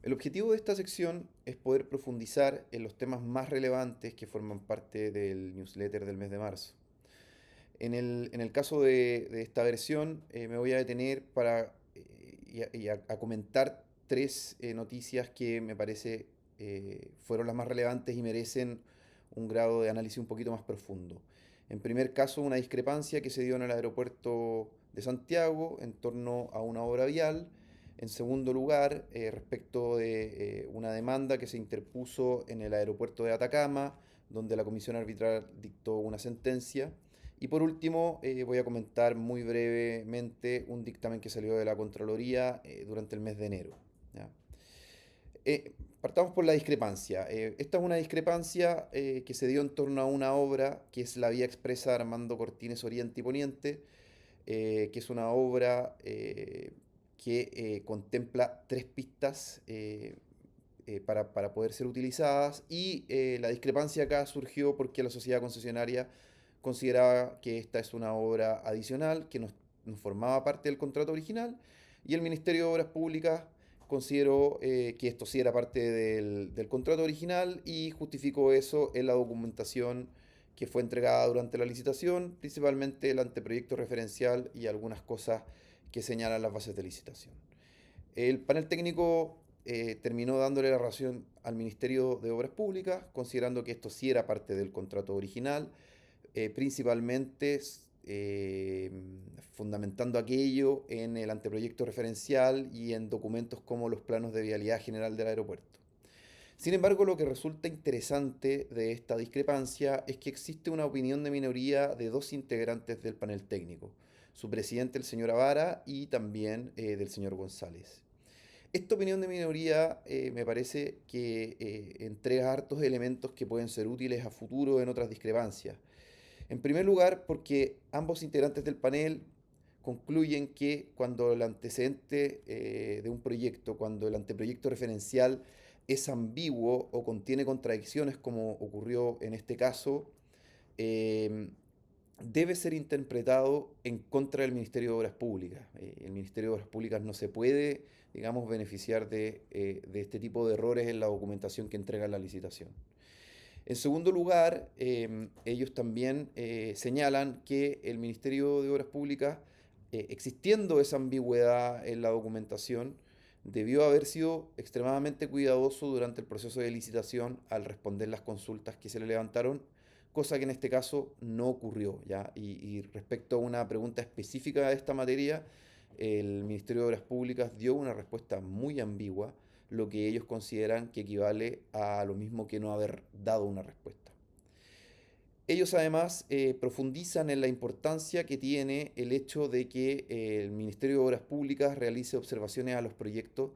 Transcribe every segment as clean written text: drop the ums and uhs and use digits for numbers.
El objetivo de esta sección es poder profundizar en los temas más relevantes que forman parte del newsletter del mes de marzo. En el caso de esta versión, me voy a detener a comentar tres noticias que me parece fueron las más relevantes y merecen un grado de análisis un poquito más profundo. En primer caso, una discrepancia que se dio en el aeropuerto de Santiago en torno a una obra vial. En segundo lugar, respecto de una demanda que se interpuso en el aeropuerto de Atacama, donde la comisión arbitral dictó una sentencia. Y por último, voy a comentar muy brevemente un dictamen que salió de la Contraloría durante el mes de enero. ¿Ya? Partamos por la discrepancia. Esta es una discrepancia que se dio en torno a una obra que es la Vía Expresa Armando Cortines Oriente y Poniente, que es una obra que contempla tres pistas para poder ser utilizadas y la discrepancia acá surgió porque la sociedad concesionaria consideraba que esta es una obra adicional que no formaba parte del contrato original y el Ministerio de Obras Públicas consideró que esto sí era parte del contrato original y justificó eso en la documentación que fue entregada durante la licitación, principalmente el anteproyecto referencial y algunas cosas que señalan las bases de licitación. El panel técnico terminó dándole la razón al Ministerio de Obras Públicas, considerando que esto sí era parte del contrato original, principalmente eh, fundamentando aquello en el anteproyecto referencial y en documentos como los planos de vialidad general del aeropuerto. Sin embargo, lo que resulta interesante de esta discrepancia es que existe una opinión de minoría de dos integrantes del panel técnico, su presidente, el señor Avara, y también del señor González. Esta opinión de minoría me parece que entrega hartos elementos que pueden ser útiles a futuro en otras discrepancias. En primer lugar, porque ambos integrantes del panel concluyen que cuando el antecedente de un proyecto, cuando el anteproyecto referencial es ambiguo o contiene contradicciones, como ocurrió en este caso, eh, debe ser interpretado en contra del Ministerio de Obras Públicas. El Ministerio de Obras Públicas no se puede, digamos, beneficiar de este tipo de errores en la documentación que entrega la licitación. En segundo lugar, ellos también señalan que el Ministerio de Obras Públicas, existiendo esa ambigüedad en la documentación, debió haber sido extremadamente cuidadoso durante el proceso de licitación al responder las consultas que se le levantaron, cosa que en este caso no ocurrió, ¿ya? Y respecto a una pregunta específica de esta materia, el Ministerio de Obras Públicas dio una respuesta muy ambigua, lo que ellos consideran que equivale a lo mismo que no haber dado una respuesta. Ellos además profundizan en la importancia que tiene el hecho de que el Ministerio de Obras Públicas realice observaciones a los proyectos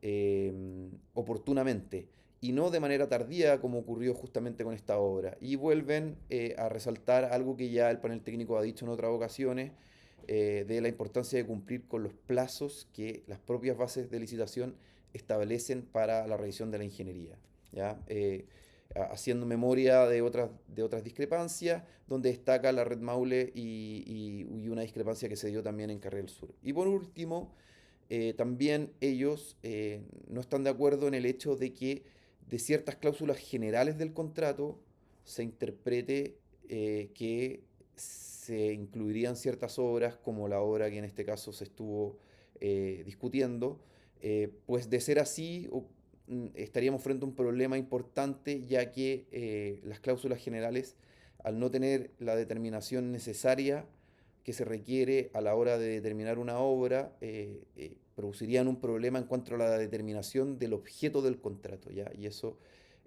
eh, oportunamente y no de manera tardía como ocurrió justamente con esta obra. Y vuelven a resaltar algo que ya el panel técnico ha dicho en otras ocasiones, de la importancia de cumplir con los plazos que las propias bases de licitación establecen para la revisión de la ingeniería. ¿Ya? Haciendo memoria de otras discrepancias, donde destaca la red Maule y una discrepancia que se dio también en Carril Sur. Y por último, también ellos no están de acuerdo en el hecho de que de ciertas cláusulas generales del contrato se interprete que se incluirían ciertas obras, como la obra que en este caso se estuvo discutiendo, pues de ser así estaríamos frente a un problema importante, ya que las cláusulas generales, al no tener la determinación necesaria que se requiere a la hora de determinar una obra, producirían un problema en cuanto a la determinación del objeto del contrato, ¿ya? Y eso,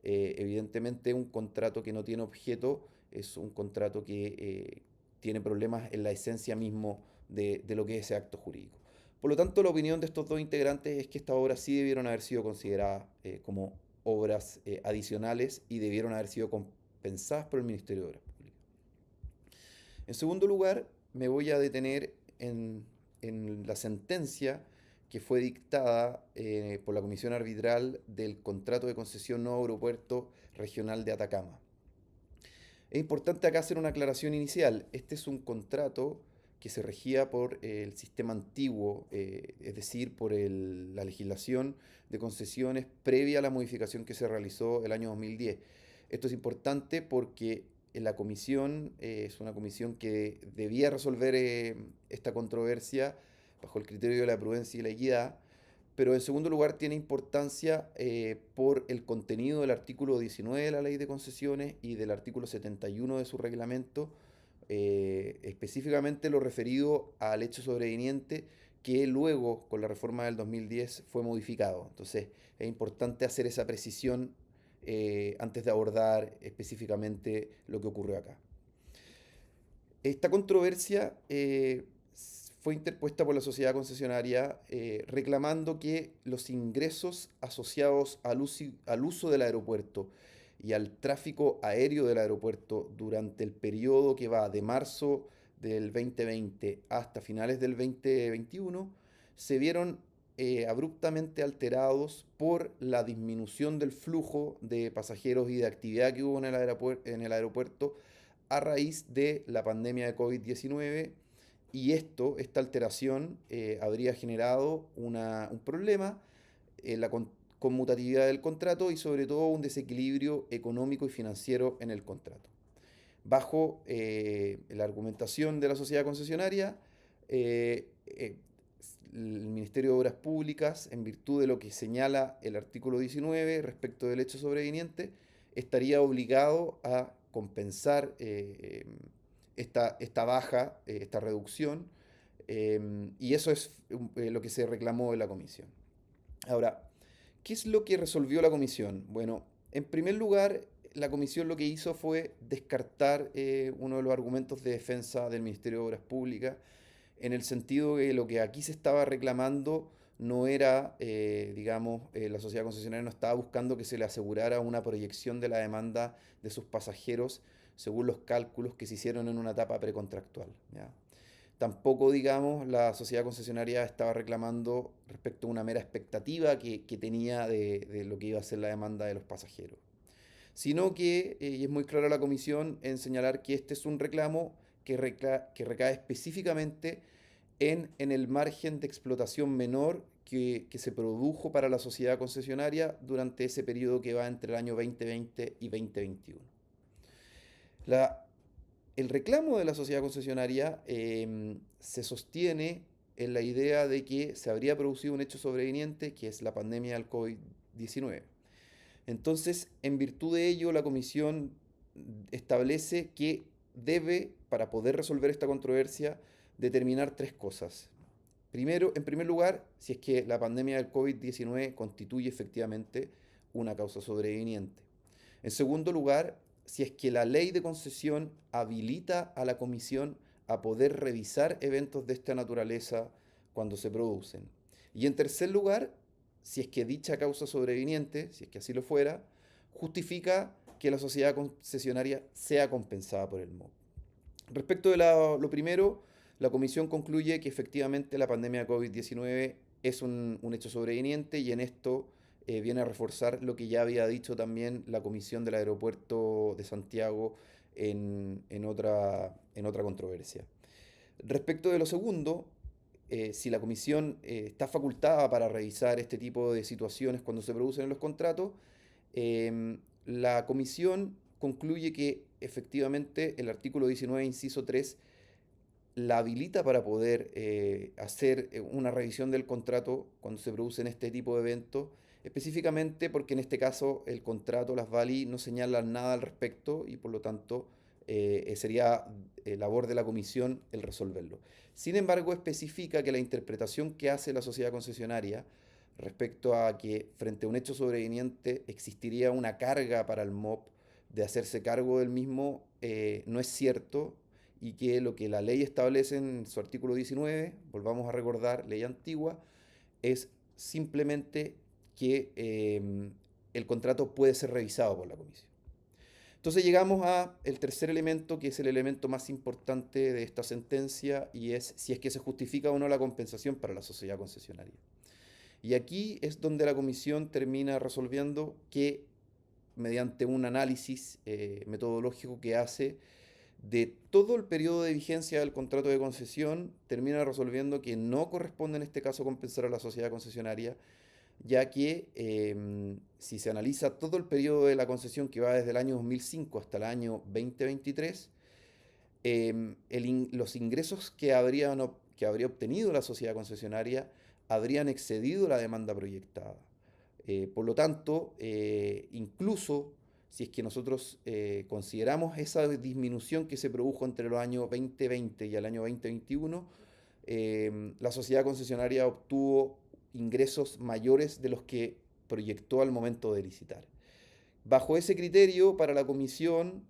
evidentemente, un contrato que no tiene objeto es un contrato que tiene problemas en la esencia mismo de lo que es ese acto jurídico. Por lo tanto, la opinión de estos dos integrantes es que estas obras sí debieron haber sido consideradas como obras adicionales y debieron haber sido compensadas por el Ministerio de Obras Públicas. En segundo lugar, me voy a detener en la sentencia que fue dictada por la Comisión Arbitral del contrato de concesión Nuevo Aeropuerto Regional de Atacama. Es importante acá hacer una aclaración inicial. Este es un contrato que se regía por el sistema antiguo, es decir, por la legislación de concesiones previa a la modificación que se realizó el año 2010. Esto es importante porque la comisión es una comisión que debía resolver esta controversia bajo el criterio de la prudencia y la equidad, pero en segundo lugar tiene importancia por el contenido del artículo 19 de la Ley de Concesiones y del artículo 71 de su reglamento, específicamente lo referido al hecho sobreveniente que luego, con la reforma del 2010, fue modificado. Entonces, es importante hacer esa precisión antes de abordar específicamente lo que ocurrió acá. Esta controversia fue interpuesta por la sociedad concesionaria reclamando que los ingresos asociados al uso del aeropuerto y al tráfico aéreo del aeropuerto durante el periodo que va de marzo del 2020 hasta finales del 2021 se vieron abruptamente alterados por la disminución del flujo de pasajeros y de actividad que hubo en el aeropuerto a raíz de la pandemia de COVID-19, y esta alteración habría generado un problema en la conmutatividad del contrato y sobre todo un desequilibrio económico y financiero en el contrato. Bajo la argumentación de la sociedad concesionaria, el Ministerio de Obras Públicas, en virtud de lo que señala el artículo 19 respecto del hecho sobreveniente, estaría obligado a compensar esta baja, esta reducción, y eso es lo que se reclamó en la comisión. Ahora, ¿qué es lo que resolvió la comisión? Bueno, en primer lugar, la comisión lo que hizo fue descartar uno de los argumentos de defensa del Ministerio de Obras Públicas, en el sentido de que lo que aquí se estaba reclamando no era, digamos, la sociedad concesionaria no estaba buscando que se le asegurara una proyección de la demanda de sus pasajeros según los cálculos que se hicieron en una etapa precontractual, ¿ya? Tampoco, digamos, la sociedad concesionaria estaba reclamando respecto a una mera expectativa que tenía de lo que iba a ser la demanda de los pasajeros, sino que, y es muy clara la comisión en señalar que este es un reclamo que recae específicamente en el margen de explotación menor que se produjo para la sociedad concesionaria durante ese periodo que va entre el año 2020 y 2021. La, el reclamo de la sociedad concesionaria se sostiene en la idea de que se habría producido un hecho sobreveniente, que es la pandemia del COVID-19. Entonces, en virtud de ello, la comisión establece que debe, para poder resolver esta controversia, determinar tres cosas. Primero, en primer lugar, si es que la pandemia del COVID-19 constituye efectivamente una causa sobreveniente. En segundo lugar, si es que la ley de concesión habilita a la comisión a poder revisar eventos de esta naturaleza cuando se producen. Y en tercer lugar, si es que dicha causa sobreviniente, si es que así lo fuera, justifica que la sociedad concesionaria sea compensada por el MOB. Respecto de lo primero, la comisión concluye que efectivamente la pandemia de COVID-19 es un hecho sobreviniente, y en esto viene a reforzar lo que ya había dicho también la comisión del aeropuerto de Santiago en otra controversia. Respecto de lo segundo, si la comisión está facultada para revisar este tipo de situaciones cuando se producen en los contratos, la comisión concluye que efectivamente el artículo 19, inciso 3, la habilita para poder hacer una revisión del contrato cuando se producen este tipo de eventos, específicamente porque en este caso el contrato, las VALI, no señalan nada al respecto y por lo tanto sería labor de la comisión el resolverlo. Sin embargo, especifica que la interpretación que hace la sociedad concesionaria respecto a que frente a un hecho sobreveniente existiría una carga para el MOP de hacerse cargo del mismo, no es cierto, y que lo que la ley establece en su artículo 19, volvamos a recordar, ley antigua, es simplemente que el contrato puede ser revisado por la comisión. Entonces llegamos a el tercer elemento, que es el elemento más importante de esta sentencia, y es si es que se justifica o no la compensación para la sociedad concesionaria. Y aquí es donde la comisión termina resolviendo que, mediante un análisis metodológico que hace, de todo el periodo de vigencia del contrato de concesión, termina resolviendo que no corresponde en este caso compensar a la sociedad concesionaria, ya que si se analiza todo el periodo de la concesión que va desde el año 2005 hasta el año 2023, los ingresos que habría obtenido la sociedad concesionaria habrían excedido la demanda proyectada. Por lo tanto, incluso si es que nosotros consideramos esa disminución que se produjo entre los años 2020 y el año 2021, la sociedad concesionaria obtuvo ingresos mayores de los que proyectó al momento de licitar. Bajo ese criterio, para la comisión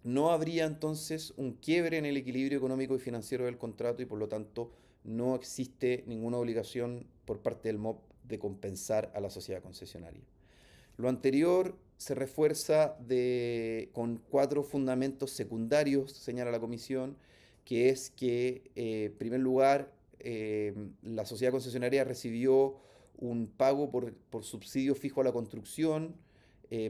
no habría entonces un quiebre en el equilibrio económico y financiero del contrato y por lo tanto no existe ninguna obligación por parte del MOP de compensar a la sociedad concesionaria. Lo anterior se refuerza con 4 fundamentos secundarios, señala la comisión, que es que, en primer lugar, la sociedad concesionaria recibió un pago por subsidio fijo a la construcción,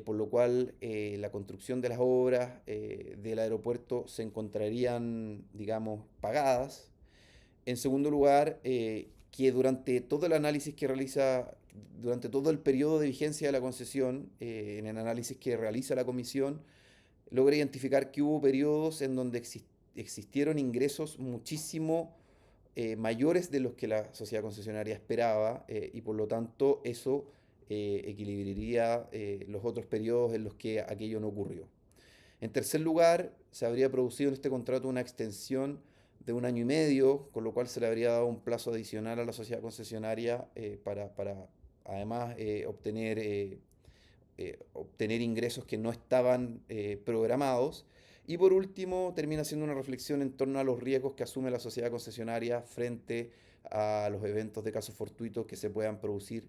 por lo cual la construcción de las obras del aeropuerto se encontrarían, digamos, pagadas. En segundo lugar, que durante todo el análisis que realiza, durante todo el periodo de vigencia de la concesión, en el análisis que realiza la comisión, logra identificar que hubo periodos en donde existieron ingresos muchísimo mayores de los que la sociedad concesionaria esperaba y por lo tanto eso equilibraría los otros periodos en los que aquello no ocurrió. En tercer lugar, se habría producido en este contrato una extensión de 1 año y medio, con lo cual se le habría dado un plazo adicional a la sociedad concesionaria para además obtener ingresos que no estaban programados. Y por último, termina siendo una reflexión en torno a los riesgos que asume la sociedad concesionaria frente a los eventos de casos fortuitos que se puedan producir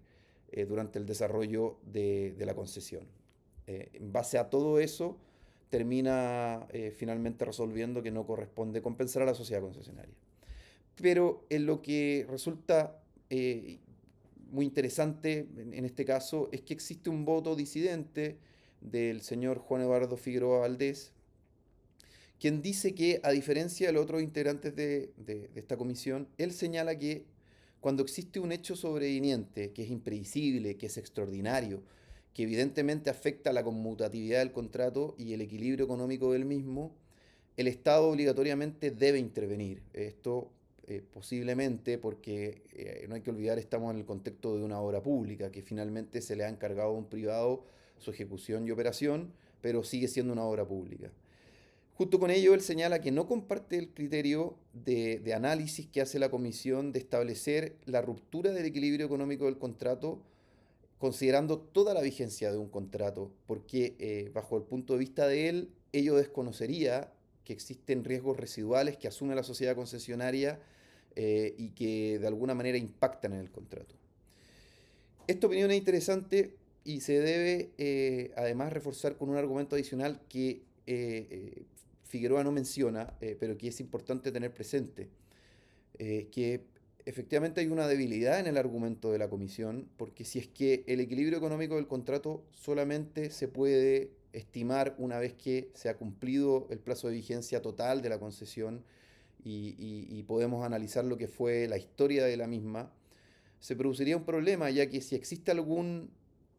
durante el desarrollo de la concesión. En base a todo eso, termina finalmente resolviendo que no corresponde compensar a la sociedad concesionaria. Pero en lo que resulta muy interesante en este caso es que existe un voto disidente del señor Juan Eduardo Figueroa Valdés, quien dice que, a diferencia de los otros integrantes de esta comisión, él señala que cuando existe un hecho sobreviniente que es impredecible, que es extraordinario, que evidentemente afecta a la conmutatividad del contrato y el equilibrio económico del mismo, el Estado obligatoriamente debe intervenir. Esto posiblemente porque, no hay que olvidar, estamos en el contexto de una obra pública que finalmente se le ha encargado a un privado su ejecución y operación, pero sigue siendo una obra pública. Junto con ello, él señala que no comparte el criterio de análisis que hace la comisión de establecer la ruptura del equilibrio económico del contrato considerando toda la vigencia de un contrato, porque bajo el punto de vista de él, ello desconocería que existen riesgos residuales que asume la sociedad concesionaria y que de alguna manera impactan en el contrato. Esta opinión es interesante y se debe además reforzar con un argumento adicional que Figueroa no menciona, pero que es importante tener presente, que efectivamente hay una debilidad en el argumento de la comisión, porque si es que el equilibrio económico del contrato solamente se puede estimar una vez que se ha cumplido el plazo de vigencia total de la concesión y podemos analizar lo que fue la historia de la misma, se produciría un problema, ya que si existe algún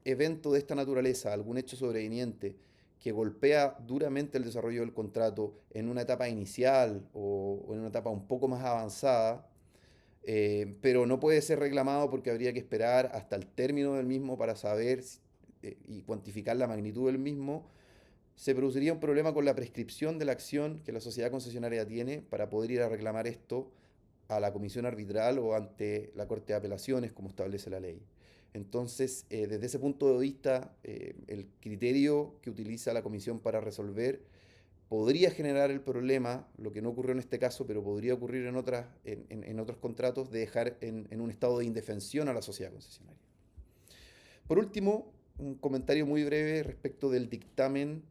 evento de esta naturaleza, algún hecho sobreveniente que golpea duramente el desarrollo del contrato en una etapa inicial o en una etapa un poco más avanzada, pero no puede ser reclamado porque habría que esperar hasta el término del mismo para saber y cuantificar la magnitud del mismo, se produciría un problema con la prescripción de la acción que la sociedad concesionaria tiene para poder ir a reclamar esto a la comisión arbitral o ante la Corte de Apelaciones, como establece la ley. Entonces, desde ese punto de vista, el criterio que utiliza la comisión para resolver podría generar el problema, lo que no ocurrió en este caso, pero podría ocurrir en otros contratos, de dejar en un estado de indefensión a la sociedad concesionaria. Por último, un comentario muy breve respecto del dictamen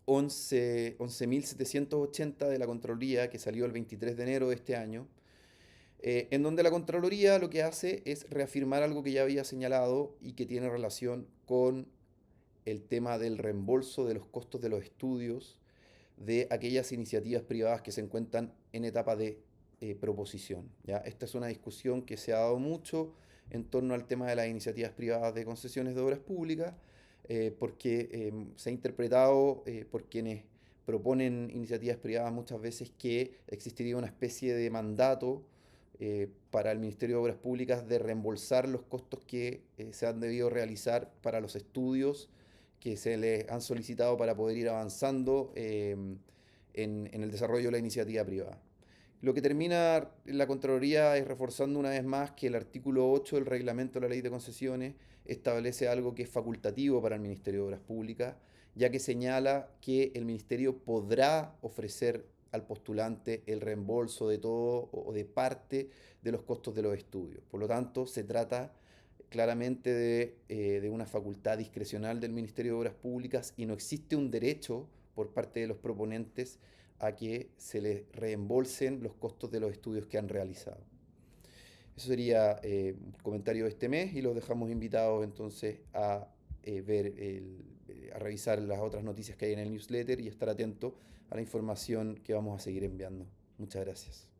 11.780 de la Contraloría, que salió el 23 de enero de este año, en donde la Contraloría lo que hace es reafirmar algo que ya había señalado y que tiene relación con el tema del reembolso de los costos de los estudios de aquellas iniciativas privadas que se encuentran en etapa de proposición. ¿Ya? Esta es una discusión que se ha dado mucho en torno al tema de las iniciativas privadas de concesiones de obras públicas, porque se ha interpretado por quienes proponen iniciativas privadas muchas veces que existiría una especie de mandato para el Ministerio de Obras Públicas de reembolsar los costos que se han debido realizar para los estudios que se les han solicitado para poder ir avanzando en el desarrollo de la iniciativa privada. Lo que termina la Contraloría es reforzando una vez más que el artículo 8 del reglamento de la Ley de Concesiones establece algo que es facultativo para el Ministerio de Obras Públicas, ya que señala que el Ministerio podrá ofrecer al postulante el reembolso de todo o de parte de los costos de los estudios. Por lo tanto, se trata claramente de una facultad discrecional del Ministerio de Obras Públicas y no existe un derecho por parte de los proponentes a que se les reembolsen los costos de los estudios que han realizado. Eso sería un comentario de este mes y los dejamos invitados entonces a a revisar las otras noticias que hay en el newsletter y estar atento a la información que vamos a seguir enviando. Muchas gracias.